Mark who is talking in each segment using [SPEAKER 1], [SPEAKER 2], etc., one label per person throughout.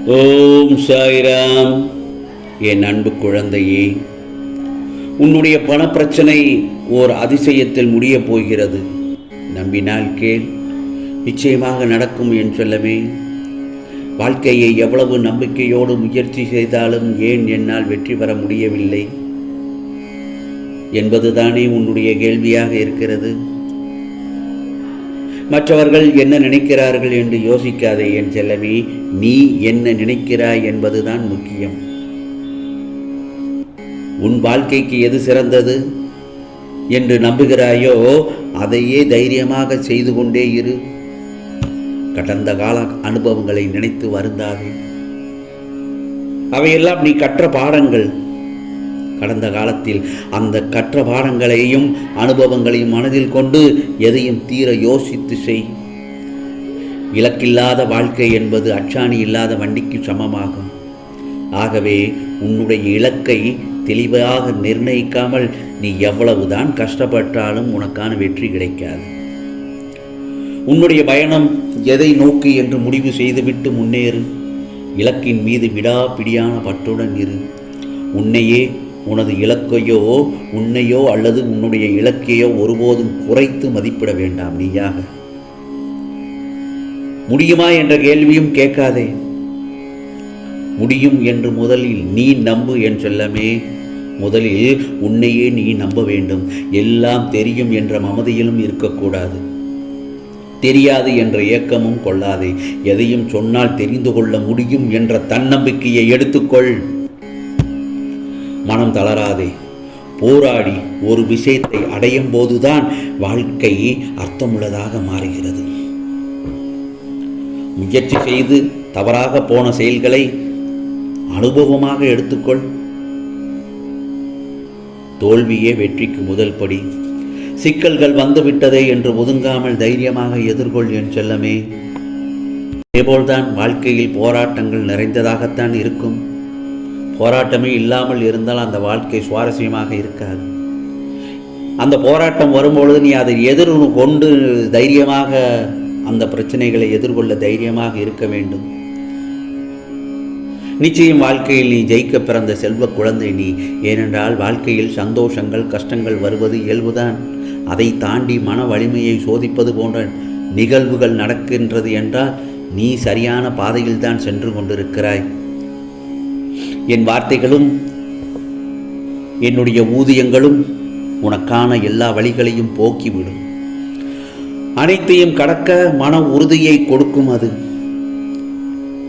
[SPEAKER 1] ஓம் சாய்ராம். என் அன்பு குழந்தையே, உன்னுடைய பணப்பிரச்சனை ஓர் அதிசயத்தில் முடியப் போகிறது. நம்பினால் கேள், நிச்சயமாக நடக்கும் என் செல்லமே. வாழ்க்கையை எவ்வளவு நம்பிக்கையோடு முயற்சி செய்தாலும் ஏன் என்னால் வெற்றி பெற முடியவில்லை என்பதுதானே உன்னுடைய கேள்வியாக இருக்கிறது. மற்றவர்கள் என்ன நினைக்கிறார்கள் என்று யோசிக்காதே என் செல்லமே. நீ என்ன நினைக்கிறாய் என்பதுதான் முக்கியம். உன் வாழ்க்கைக்கு எது சிறந்தது என்று நம்புகிறாயோ அதையே தைரியமாக செய்து கொண்டே இரு. கடந்த கால அனுபவங்களை நினைத்து வருந்தாதே. அவையெல்லாம் நீ கற்ற பாடங்கள். கடந்த காலத்தில் அந்த கற்ற பாடங்களையும் அனுபவங்களையும் மனதில் கொண்டு எதையும் தீர யோசித்து செய். இலக்கில்லாத வாழ்க்கை என்பது அச்சாணி இல்லாத வண்டிக்கு சமமாகும். ஆகவே உன்னுடைய இலக்கை தெளிவாக நிர்ணயிக்காமல் நீ எவ்வளவுதான் கஷ்டப்பட்டாலும் உனக்கான வெற்றி கிடைக்காது. உன்னுடைய பயணம் எதை நோக்கி என்று முடிவு செய்துவிட்டு முன்னேறு. இலக்கின் மீது விடாப்பிடியான பற்றுடன் இரு. உன்னையே, உனது இலக்கையோ உன்னையோ அல்லது உன்னுடைய இலக்கையோ ஒருபோதும் குறைத்து மதிப்பிட வேண்டாம். நீயாக முடியுமா என்ற கேள்வியும் கேட்காதே. முடியும் என்று முதலில் நீ நம்பு என் செல்லமே. முதலில் உன்னையே நீ நம்ப வேண்டும். எல்லாம் தெரியும் என்ற மமதையிலும் இருக்கக்கூடாது. தெரியாது என்ற ஏக்கமும் கொள்ளாதே. எதையும் சொன்னால் தெரிந்து கொள்ள முடியும் என்ற தன்னம்பிக்கையை எடுத்துக்கொள். மனம் தளராதே. போராடி ஒரு விஷயத்தை அடையும் போதுதான் வாழ்க்கை அர்த்தமுள்ளதாக மாறுகிறது. முயற்சி செய்து தவறாக போன செயல்களை அனுபவமாக எடுத்துக்கொள். தோல்வியே வெற்றிக்கு முதல் படி. சிக்கல்கள் வந்துவிட்டதே என்று ஒதுங்காமல் தைரியமாக எதிர்கொள் என் செல்லமே. இதேபோல்தான் வாழ்க்கையில் போராட்டங்கள் நிறைந்ததாகத்தான் இருக்கும். போராட்டமே இல்லாமல் இருந்தால் அந்த வாழ்க்கை சுவாரஸ்யமாக இருக்காது. அந்த போராட்டம் வரும்பொழுது நீ அதை எதிர்கொண்டு தைரியமாக அந்த பிரச்சனைகளை எதிர்கொள்ள தைரியமாக இருக்க வேண்டும். நிச்சயம் வாழ்க்கையில் நீ ஜெயிக்க பிறந்த செல்வ குழந்தை நீ. ஏனென்றால் வாழ்க்கையில் சந்தோஷங்கள் கஷ்டங்கள் வருவது இயல்புதான். அதை தாண்டி மன வலிமையை சோதிப்பது போன்ற நிகழ்வுகள் நடக்கின்றது என்றால் நீ சரியான பாதையில் தான் சென்று கொண்டிருக்கிறாய். என் வார்த்தைகளும் என்னுடைய ஊதியங்களும் உனக்கான எல்லா வழிகளையும் போக்கிவிடும். அனைத்தையும் கடக்க மன உறுதியை கொடுக்கும் அது.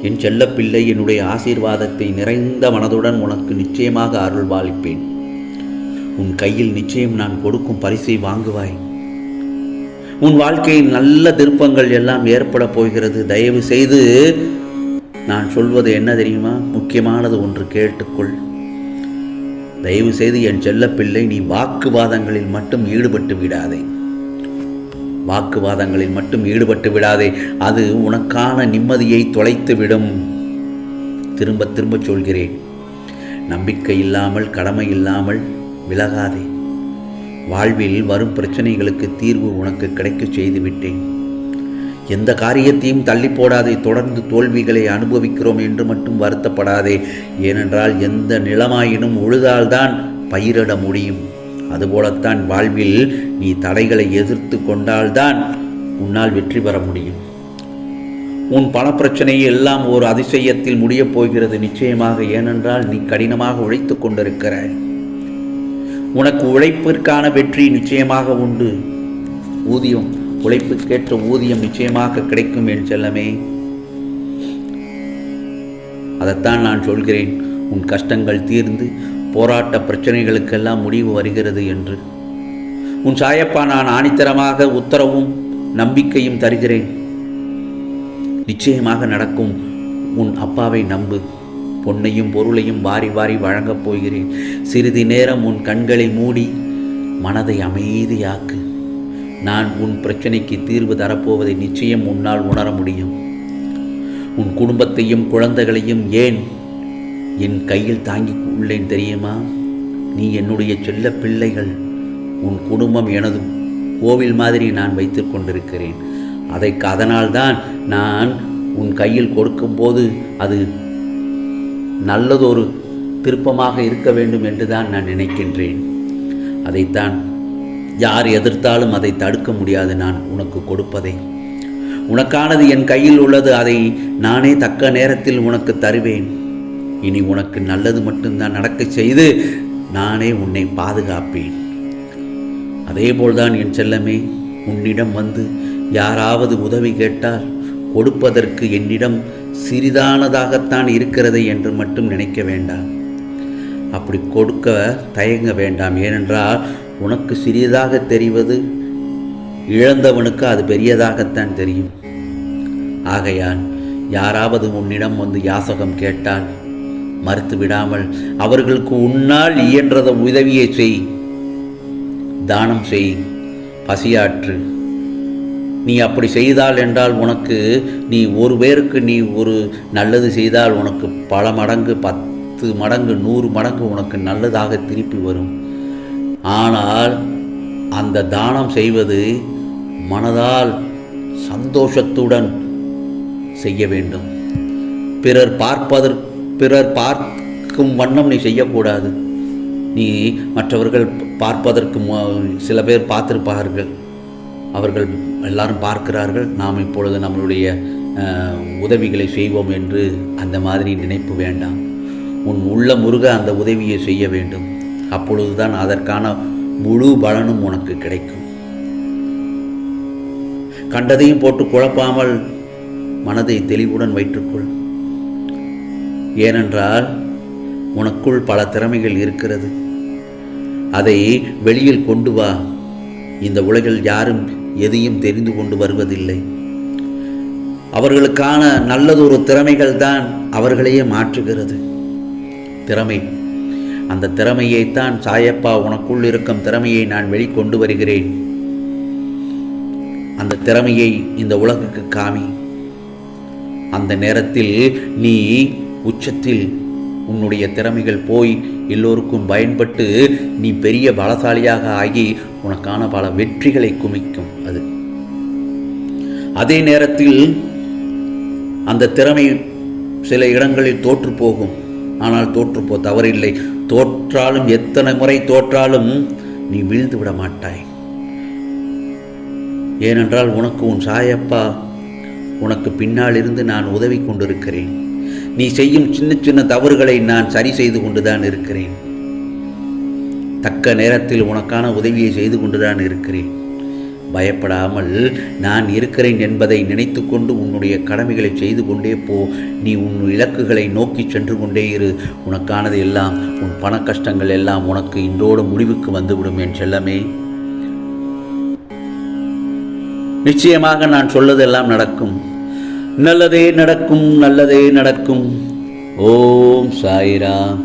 [SPEAKER 1] என் செல்லப்பிள்ளை, என்னுடைய ஆசீர்வாதத்தை நிறைந்த மனதுடன் உனக்கு நிச்சயமாக அருள்பாலிப்பேன். உன் கையில் நிச்சயம் நான் கொடுக்கும் பரிசை வாங்குவாய். உன் வாழ்க்கையில் நல்ல திருப்பங்கள் எல்லாம் ஏற்பட போகிறது. தயவு செய்து நான் சொல்வது என்ன தெரியுமா? முக்கியமானது ஒன்று கேட்டுக்கொள். தயவு செய்து என் செல்லப்பிள்ளை, நீ வாக்குவாதங்களில் மட்டும் ஈடுபட்டு விடாதே. வாக்குவாதங்களில் மட்டும் ஈடுபட்டு விடாதே. அது உனக்கான நிம்மதியை தொலைத்துவிடும். திரும்ப திரும்ப சொல்கிறேன், நம்பிக்கை இல்லாமல் கடமை இல்லாமல் விலகாதே. வாழ்வில் வரும் பிரச்சனைகளுக்கு தீர்வு உனக்கு கிடைக்க செய்து விட்டேன். எந்த காரியத்தையும் தள்ளி போடாதே. தொடர்ந்து தோல்விகளை அனுபவிக்கிறோம் என்று மட்டும் வருத்தப்படாதே. ஏனென்றால் எந்த நிலமாயினும் உழுதால்தான் பயிரிட முடியும். அதுபோலத்தான் வாழ்வில் நீ தடைகளை எதிர்த்து கொண்டால்தான் உன்னால் வெற்றி பெற முடியும். உன் பணப்பிரச்சனையை எல்லாம் ஒரு அதிசயத்தில் முடியப் போகிறது நிச்சயமாக. ஏனென்றால் நீ கடினமாக உழைத்து கொண்டிருக்கிறாய். உனக்கு உழைப்பிற்கான வெற்றி நிச்சயமாக உண்டு. உழைப்புக்கேற்ற ஊதியம் நிச்சயமாக கிடைக்கும் என் செல்லமே. அதைத்தான் நான் சொல்கிறேன். உன் கஷ்டங்கள் தீர்ந்து போராட்ட பிரச்சனைகளுக்கெல்லாம் முடிவு வருகிறது என்று. உன் சாயப்பா நான் ஆணித்தரமாக உத்தரவும் நம்பிக்கையும் தருகிறேன். நிச்சயமாக நடக்கும். உன் அப்பாவை நம்பு. பொன்னையும் பொருளையும் வாரி வாரி வழங்கப் போகிறேன். சிறிது நேரம் உன் கண்களை மூடி மனதை அமைதியாக்கு. நான் உன் பிரச்சனைக்கு தீர்வு தரப்போவதை நிச்சயம் உன்னால் உணர முடியும். உன் குடும்பத்தையும் குழந்தைகளையும் ஏன் என் கையில் தாங்கிக் உள்ளேன் தெரியுமா? நீ என்னுடைய செல்ல பிள்ளைகள். உன் குடும்பம் எனது கோவில் மாதிரி நான் வைத்து கொண்டிருக்கிறேன். அதனால்தான் நான் உன் கையில் கொடுக்கும்போது அது நல்லதொரு திருப்பமாக இருக்க வேண்டும் என்று தான் நான் நினைக்கின்றேன். அதைத்தான் யார் எதிர்த்தாலும் அதை தடுக்க முடியாது. நான் உனக்கு கொடுப்பதை, உனக்கானது என் கையில் உள்ளது, அதை நானே தக்க நேரத்தில் உனக்கு தருவேன். இனி உனக்கு நல்லது மட்டும்தான் நடக்க செய்து நானே உன்னை பாதுகாப்பேன். அதேபோல்தான் என் செல்லமே, உன்னிடம் வந்து யாராவது உதவி கேட்டால் கொடுப்பதற்கு என்னிடம் சிறிதானதாகத்தான் இருக்கிறது என்று மட்டும் நினைக்க வேண்டாம். அப்படி கொடுக்க தயங்க வேண்டாம். ஏனென்றால் உனக்கு சிறியதாக தெரிவது இழந்தவனுக்கு அது பெரியதாகத்தான் தெரியும். ஆகையால் யாராவது உன்னிடம் வந்து யாசகம் கேட்டால் மறுத்து விடாமல் அவர்களுக்கு உன்னால் இயன்றத உதவியை செய், தானம் செய், பசியாற்று. நீ அப்படி செய்தால் என்றால் உனக்கு, நீ ஒரு பேருக்கு நீ ஒரு நல்லது செய்தால் உனக்கு பல மடங்கு, 10 மடங்கு, 100 மடங்கு உனக்கு நல்லதாக திருப்பி வரும். ஆனால் அந்த தானம் செய்வது மனதால் சந்தோஷத்துடன் செய்ய வேண்டும். பிறர் பார்க்கும் வண்ணம் நீ செய்யக்கூடாது. நீ மற்றவர்கள் பார்ப்பதற்கு சில பேர் பார்த்திருப்பார்கள், அவர்கள் எல்லாரும் பார்க்கிறார்கள், நாம் இப்பொழுது நம்மளுடைய உதவிகளை செய்வோம் என்று அந்த மாதிரி நினைப்பு வேண்டாம். உன் உள்ள முருக அந்த உதவியை செய்ய வேண்டும். அப்பொழுதுதான் அதற்கான முழு பலனும் உனக்கு கிடைக்கும். கண்டதையும் போட்டு குழப்பாமல் மனதை தெளிவுடன் வைத்துக்கொள். ஏனென்றால் உனக்குள் பல திறமைகள் இருக்கிறது. அதை வெளியில் கொண்டு வா. இந்த உலகில் யாரும் எதையும் தெரிந்து கொண்டு வருவதில்லை. அவர்களுக்கான நல்லதொரு திறமைகள் தான் அவர்களையே மாற்றுகிறது. திறமை, அந்த திறமையைத்தான் சாயப்பா, உனக்குள் இருக்கும் திறமையை நான் வெளிக்கொண்டு வருகிறேன். அந்த திறமையை இந்த உலகுக்கு காமி. அந்த நேரத்தில் நீ உச்சத்தில் உன்னுடைய திறமைகள் போய் எல்லோருக்கும் பயன்பட்டு நீ பெரிய பலசாலியாக ஆகி உனக்கான பல வெற்றிகளை குமிக்கும். அது அதே நேரத்தில் அந்த திறமை சில இடங்களில் தோற்று போகும். ஆனால் தோற்றுப்போ தவறில்லை. தோற்றாலும், எத்தனை முறை தோற்றாலும் நீ வீழ்ந்து விட மாட்டாய். ஏனென்றால் உனக்கு உன் சாயப்பா உனக்கு பின்னால் இருந்து நான் உதவி கொண்டிருக்கிறேன். நீ செய்யும் சின்ன சின்ன தவறுகளை நான் சரி செய்து கொண்டுதான் இருக்கிறேன். தக்க நேரத்தில் உனக்கான உதவியை செய்து கொண்டுதான் இருக்கிறேன். பயப்படாமல் நான் இருக்கிறேன் என்பதை நினைத்து கொண்டு உன்னுடைய கடமைகளை செய்து கொண்டே போ. நீ உன் இலக்குகளை நோக்கி சென்று கொண்டே இரு. உனக்கானது எல்லாம், உன் பண கஷ்டங்கள் எல்லாம் உனக்கு இன்றோடு முடிவுக்கு வந்துவிடும் என் செல்லமே. நிச்சயமாக நான் சொல்வதெல்லாம் நடக்கும். நல்லதே நடக்கும், நல்லதே நடக்கும். ஓம் சாய்ராம்,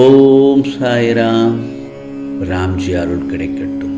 [SPEAKER 1] ஓம் சாய்ராம். ராம்ஜி அருள் கிடைக்கட்டும்.